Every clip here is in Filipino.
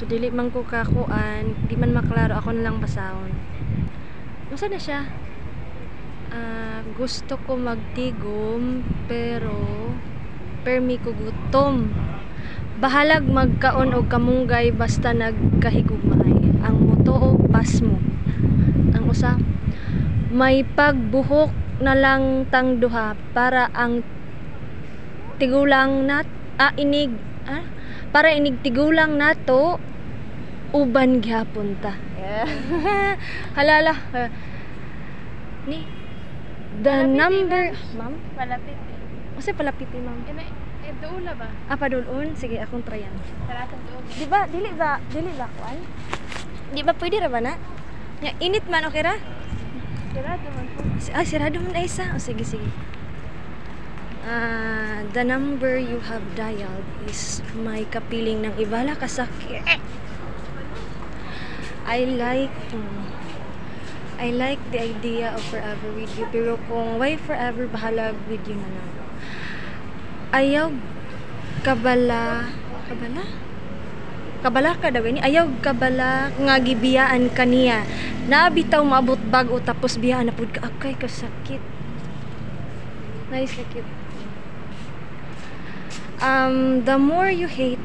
So dili man ko kakuan, di man maklaro, ako na lang basahon. Masa na siya? Gusto ko magtigom pero permi ko gutom. Bahalag magkaon og kamunggay basta nagkahigugmaay. Ang moto o pas mo. Ang usa, may pagbuhok na lang tang duha para ang tigulang para inig tigulang nato uban gyapon ta. Halala. Ni the palapiti, number, ma'am? Palapiti. Kasi palapiti, ma'am. Doula ba? Paduon? Sige, akong tryan. Taratang doon. Di ba, dili ba kuan? Di ba pwede ra ba na? Ya, init man, okay ra? Sarado man po. Sirado man na isa. Sige. The number you have dialed is may kapiling ng ibala kasakit. I like the idea of forever with you, pero kung why forever, bahala with you na lang. Ayaw kabala ka daw ni, ayaw kabala nga gibiyaan kaniya. Nabitaw maabot bag-o tapos biyaan na pud ka, akay kasakit. Nice, sakit. The more you hate,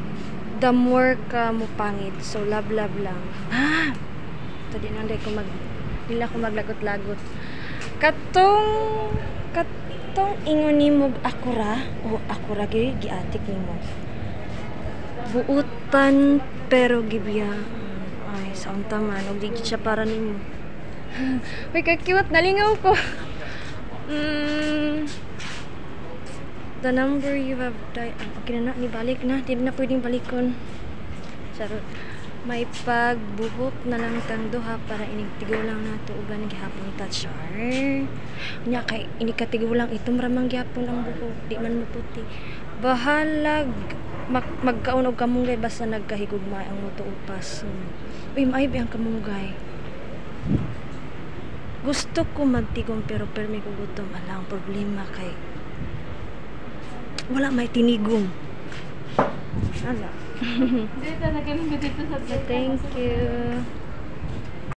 the more ka mo pangit. So love lang. Tadi nanday ko dila ko maglagot-lagot. Katong ingon nimo akura o akura gyud giatik nimo. Buutan pero gibiya. Ay, saunta man og di siya para nimo. Uy, ka-cute, nalingaw ko. The number you have dialed. Okay na, nibalik na. Di na pwedeng balikon. Sarot. May pagbuhok na lang tang duha para inigtigaw lang nato uban gihapon ta char. Nya kay inikatigaw lang itom ramang gihapon ang buhok, di man maputi. Bahalag magkaon og kamunggay basta nagkahigugmay ang moto upas. Uy, maaybi ang kamunggay. Gusto ko magtigom pero permi ko gutom. Ala ang problema kay wala may tinigom. Ala. Dito na kami dito sa Thank you.